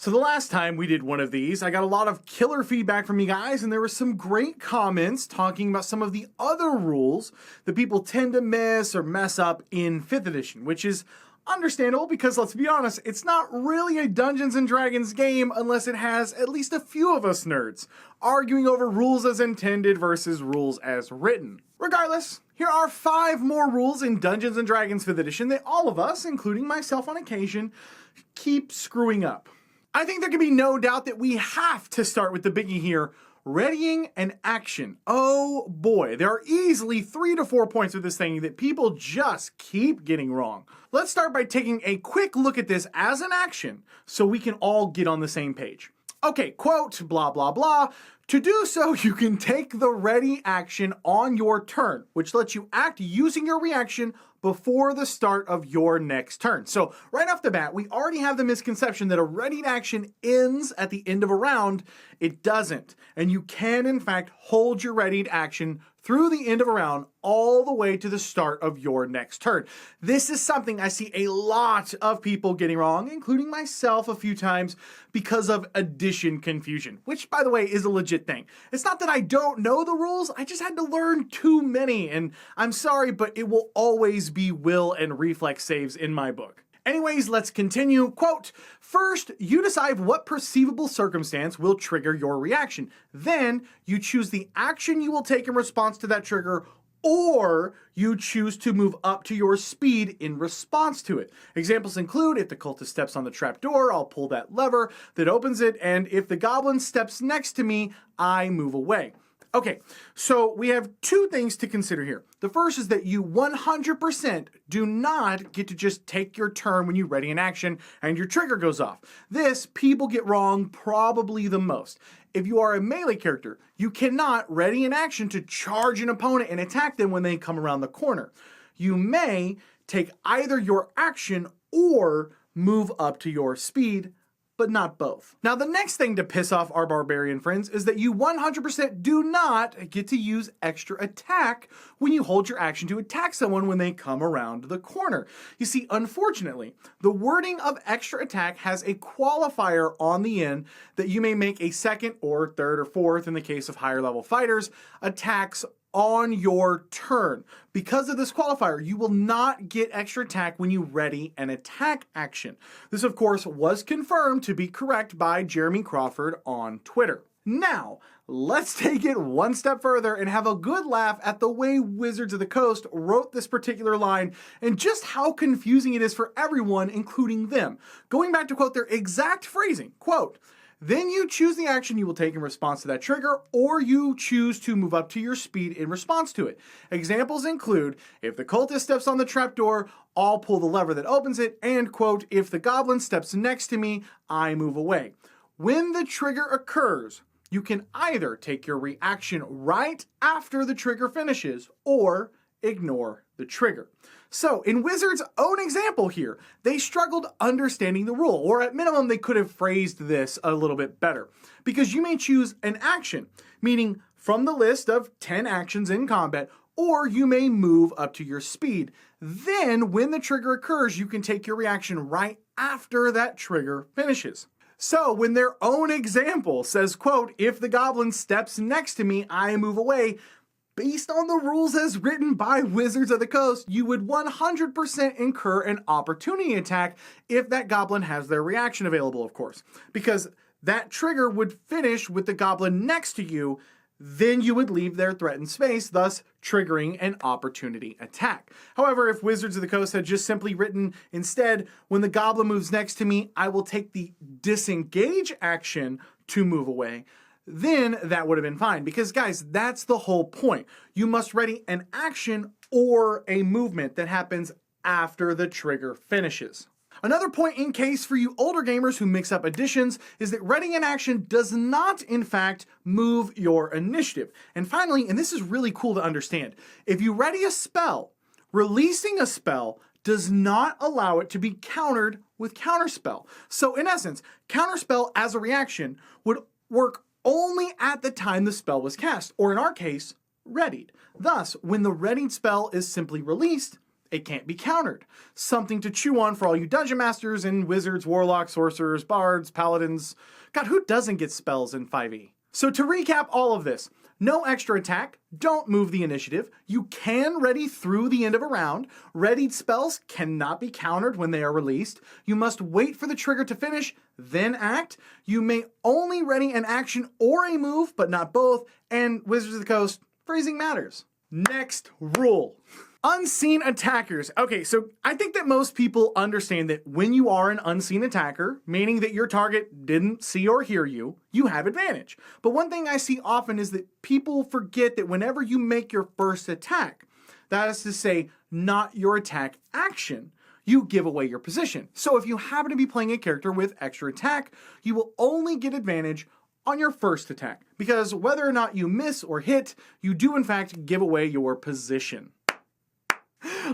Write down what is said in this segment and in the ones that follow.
So the last time we did one of these, I got a lot of killer feedback from you guys, and there were some great comments talking about some of the other rules that people tend to miss or mess up in 5th edition, which is understandable because, let's be honest, it's not really a Dungeons & Dragons game unless it has at least a few of us nerds arguing over rules as intended versus rules as written. Regardless, here are 5 more rules in Dungeons & Dragons 5th edition that all of us, including myself on occasion, keep screwing up. I think there can be no doubt that we have to start with the biggie here, readying an action. Oh boy, there are easily 3 to 4 points with this thing that people just keep getting wrong. Let's start by taking a quick look at this as an action so we can all get on the same page. Okay, quote, blah, blah, blah. To do so, you can take the ready action on your turn, which lets you act using your reaction before the start of your next turn. So right off the bat, we already have the misconception that a readied action ends at the end of a round. It doesn't. And you can, in fact, hold your readied action through the end of a round all the way to the start of your next turn. This is something I see a lot of people getting wrong, including myself a few times, because of addition confusion, which, by the way, is a legit thing. It's not that I don't know the rules, I just had to learn too many, and I'm sorry, but it will always be will and reflex saves in my book. Anyways, let's continue. Quote, first, you decide what perceivable circumstance will trigger your reaction. Then, you choose the action you will take in response to that trigger, or you choose to move up to your speed in response to it. Examples include, if the cultist steps on the trapdoor, I'll pull that lever that opens it, and if the goblin steps next to me, I move away. Okay, so we have 2 things to consider here. The first is that you 100% do not get to just take your turn when you ready an action and your trigger goes off. This people get wrong probably the most. If you are a melee character, you cannot ready an action to charge an opponent and attack them when they come around the corner. You may take either your action or move up to your speed, but not both. Now, the next thing to piss off our barbarian friends is that you 100% do not get to use extra attack when you hold your action to attack someone when they come around the corner. You see, unfortunately, the wording of extra attack has a qualifier on the end that you may make a second or third or fourth, in the case of higher level fighters, attacks on your turn. Because of this qualifier, you will not get extra attack when you ready an attack action. This, of course, was confirmed to be correct by Jeremy Crawford on Twitter. Now, let's take it one step further and have a good laugh at the way Wizards of the Coast wrote this particular line and just how confusing it is for everyone, including them. Going back to quote their exact phrasing, quote, then you choose the action you will take in response to that trigger, or you choose to move up to your speed in response to it. Examples include, if the cultist steps on the trapdoor, I'll pull the lever that opens it, and quote, if the goblin steps next to me, I move away. When the trigger occurs, you can either take your reaction right after the trigger finishes, or ignore the trigger. So, in Wizards' own example here, they struggled understanding the rule, or at minimum, they could have phrased this a little bit better. Because you may choose an action, meaning from the list of 10 actions in combat, or you may move up to your speed. Then, when the trigger occurs, you can take your reaction right after that trigger finishes. So, when their own example says, quote, if the goblin steps next to me, I move away, based on the rules as written by Wizards of the Coast, you would 100% incur an opportunity attack if that goblin has their reaction available, of course. Because that trigger would finish with the goblin next to you, then you would leave their threatened space, thus triggering an opportunity attack. However, if Wizards of the Coast had just simply written instead, when the goblin moves next to me, I will take the disengage action to move away, then that would have been fine. Because guys, that's the whole point. You must ready an action or a movement that happens after the trigger finishes. Another point in case for you older gamers who mix up additions is that readying an action does not, in fact, move your initiative. And finally, and this is really cool to understand, if you ready a spell, releasing a spell does not allow it to be countered with counterspell. So in essence, counterspell as a reaction would work only at the time the spell was cast, or in our case, readied. Thus, when the readied spell is simply released, it can't be countered. Something to chew on for all you dungeon masters and wizards, warlocks, sorcerers, bards, paladins. God, who doesn't get spells in 5e? So to recap all of this, no extra attack, don't move the initiative, you can ready through the end of a round, readied spells cannot be countered when they are released, you must wait for the trigger to finish, then act, you may only ready an action or a move, but not both, and Wizards of the Coast, phrasing matters. Next rule. Unseen attackers. Okay, so I think that most people understand that when you are an unseen attacker, meaning that your target didn't see or hear you, you have advantage. But one thing I see often is that people forget that whenever you make your first attack, that is to say, not your attack action, you give away your position. So if you happen to be playing a character with extra attack, you will only get advantage on your first attack, because whether or not you miss or hit, you do in fact give away your position.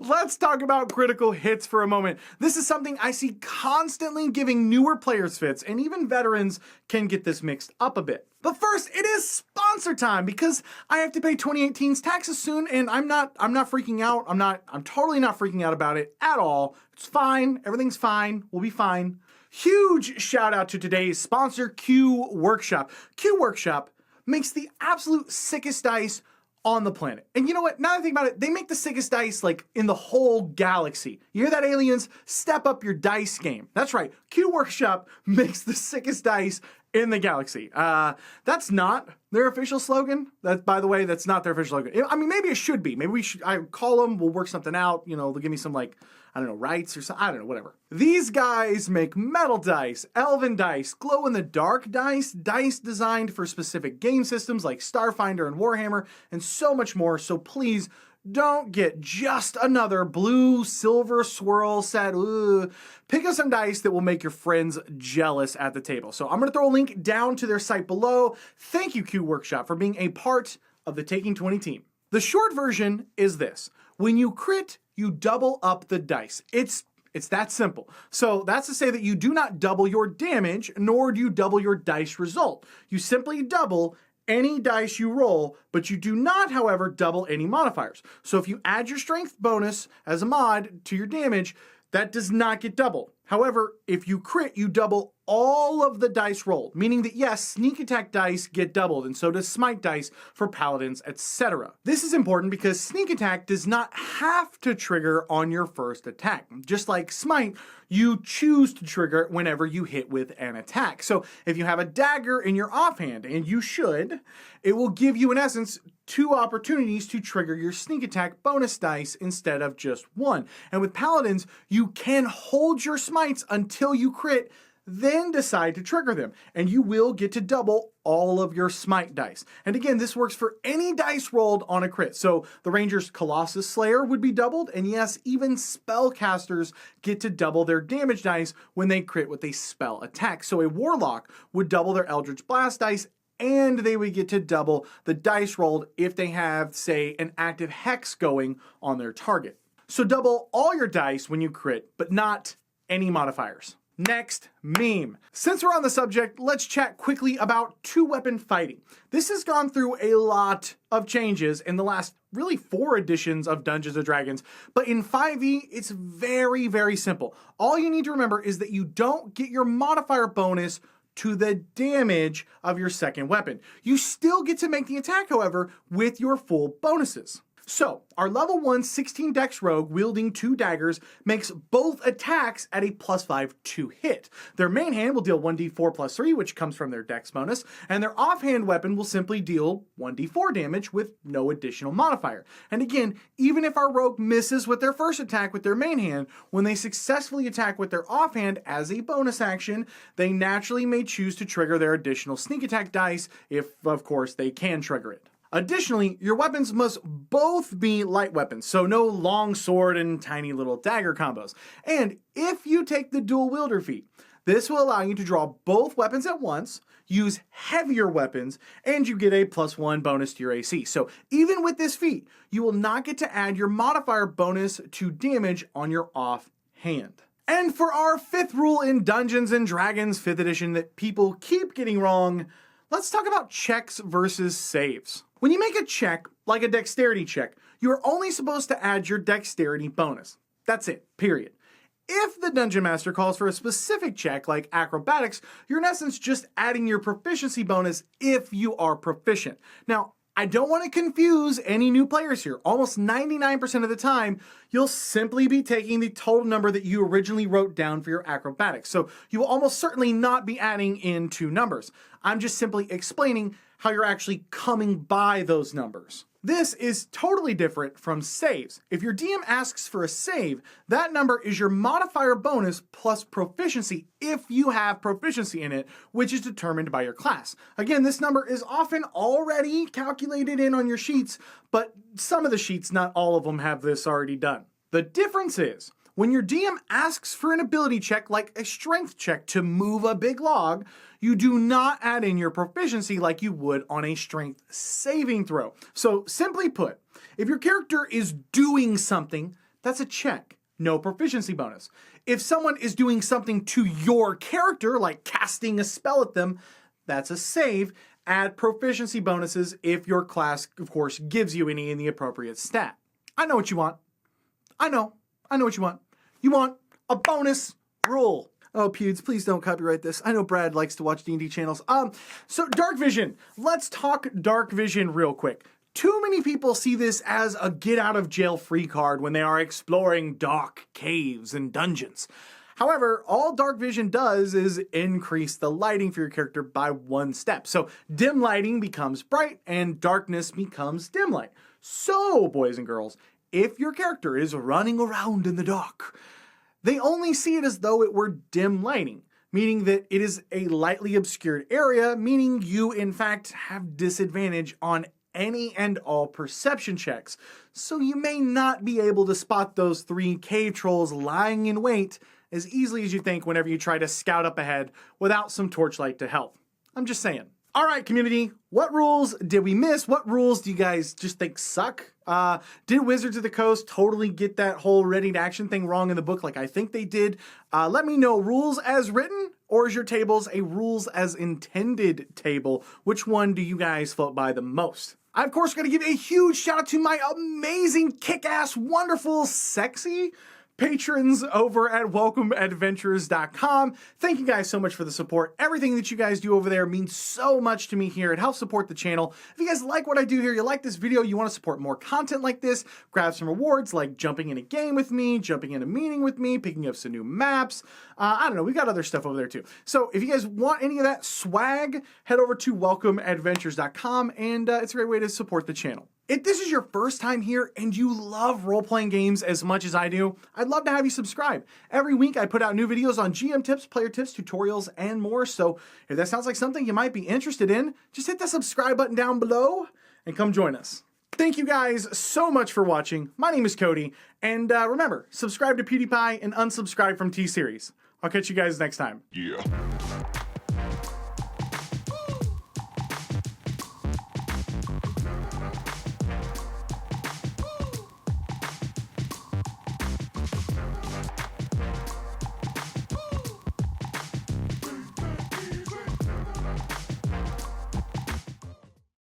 Let's talk about critical hits for a moment. This is something I see constantly giving newer players fits, and even veterans can get this mixed up a bit. But first, it is sponsor time, because I have to pay 2018's taxes soon, and I'm not freaking out. I'm totally not freaking out about it at all. It's fine. Everything's fine. We'll be fine. Huge shout out to today's sponsor, Q Workshop. Q Workshop makes the absolute sickest dice on the planet. And you know what? Now that I think about it, they make the sickest dice like in the whole galaxy. You hear that, aliens? Step up your dice game. That's right. Q Workshop makes the sickest dice in the galaxy. That's not their official slogan. That, by the way, that's not their official slogan. I mean, maybe it should be. Maybe I call them, we'll work something out. You know, they'll give me some like, I don't know, rights or something. I don't know, whatever. These guys make metal dice, elven dice, glow-in-the-dark dice, dice designed for specific game systems like Starfinder and Warhammer, and so much more. So please don't get just another blue silver swirl set. Ugh. Pick up some dice that will make your friends jealous at the table. So I'm going to throw a link down to their site below. Thank you, Q Workshop, for being a part of the Taking 20 team. The short version is this. When you crit, you double up the dice. It's that simple. So that's to say that you do not double your damage, nor do you double your dice result. You simply double any dice you roll, but you do not, however, double any modifiers. So if you add your strength bonus as a mod to your damage, that does not get doubled. However, if you crit, you double all of the dice rolled, meaning that yes, sneak attack dice get doubled, and so does smite dice for paladins, etc. This is important because sneak attack does not have to trigger on your first attack. Just like smite, you choose to trigger it whenever you hit with an attack. So if you have a dagger in your offhand, and you should, it will give you in essence 2 opportunities to trigger your sneak attack bonus dice instead of just 1. And with paladins, you can hold your smites until you crit, then decide to trigger them, and you will get to double all of your smite dice. And again, this works for any dice rolled on a crit. So the Ranger's Colossus Slayer would be doubled, and yes, even spellcasters get to double their damage dice when they crit with a spell attack. So a Warlock would double their Eldritch Blast dice, and they would get to double the dice rolled if they have, say, an active hex going on their target. So double all your dice when you crit, but not any modifiers. Next, meme. Since we're on the subject, let's chat quickly about two-weapon fighting. This has gone through a lot of changes in the last really 4 editions of Dungeons & Dragons, but in 5e, it's very, very simple. All you need to remember is that you don't get your modifier bonus to the damage of your second weapon. You still get to make the attack, however, with your full bonuses. So, our level 1 16 dex rogue wielding 2 daggers makes both attacks at a +5 to hit. Their main hand will deal 1d4 + 3, which comes from their dex bonus, and their offhand weapon will simply deal 1d4 damage with no additional modifier. And again, even if our rogue misses with their first attack with their main hand, when they successfully attack with their offhand as a bonus action, they naturally may choose to trigger their additional sneak attack dice if, of course, they can trigger it. Additionally, your weapons must both be light weapons, so no long sword and tiny little dagger combos. And if you take the dual wielder feat, this will allow you to draw both weapons at once, use heavier weapons, and you get a +1 bonus to your AC. So even with this feat, you will not get to add your modifier bonus to damage on your offhand. And for our 5th rule in Dungeons & Dragons 5th edition that people keep getting wrong, let's talk about checks versus saves. When you make a check, like a dexterity check, you're only supposed to add your dexterity bonus. That's it, period. If the Dungeon Master calls for a specific check, like acrobatics, you're in essence just adding your proficiency bonus if you are proficient. Now, I don't want to confuse any new players here. Almost 99% of the time, you'll simply be taking the total number that you originally wrote down for your acrobatics. So you will almost certainly not be adding in two numbers. I'm just simply explaining how you're actually coming by those numbers. This is totally different from saves. If your DM asks for a save, that number is your modifier bonus plus proficiency if you have proficiency in it, which is determined by your class. Again, this number is often already calculated in on your sheets, but some of the sheets, not all of them, have this already done. The difference is, when your DM asks for an ability check like a strength check to move a big log, you do not add in your proficiency like you would on a strength saving throw. So simply put, if your character is doing something, that's a check, no proficiency bonus. If someone is doing something to your character, like casting a spell at them, that's a save. Add proficiency bonuses if your class, of course, gives you any in the appropriate stat. I know what you want. I know what you want. You want a bonus rule. Oh, Pewds, please don't copyright this. I know Brad likes to watch D&D channels. So Dark Vision. Let's talk Dark Vision real quick. Too many people see this as a get out of jail free card when they are exploring dark caves and dungeons. However, all Dark Vision does is increase the lighting for your character by one step. So dim lighting becomes bright and darkness becomes dim light. So, boys and girls, if your character is running around in the dark, they only see it as though it were dim lighting, meaning that it is a lightly obscured area, meaning you, in fact, have disadvantage on any and all perception checks. So you may not be able to spot those 3 cave trolls lying in wait as easily as you think whenever you try to scout up ahead without some torchlight to help. I'm just saying. All right, community, what rules did we miss? What rules do you guys just think suck? Did Wizards of the Coast totally get that whole ready to action thing wrong in the book like I think they did? Let me know, rules as written, or is your tables a rules as intended table? Which one do you guys float by the most? I, of course, got to give a huge shout out to my amazing, kick-ass, wonderful, sexy patrons over at welcomeadventures.com. Thank you guys so much for the support. Everything that you guys do over there means so much to me here. It helps support the channel. If you guys like what I do here, you like this video, you want to support more content like this, grab some rewards like jumping in a game with me, jumping in a meeting with me, picking up some new maps. I don't know, we got other stuff over there too. So if you guys want any of that swag, head over to welcomeadventures.com, and it's a great way to support the channel. If this is your first time here and you love role-playing games as much as I do, I'd love to have you subscribe. Every week I put out new videos on GM tips, player tips, tutorials, and more. So if that sounds like something you might be interested in, just hit the subscribe button down below and come join us. Thank you guys so much for watching. My name is Cody, and remember, subscribe to PewDiePie and unsubscribe from T-Series. I'll catch you guys next time. Yeah.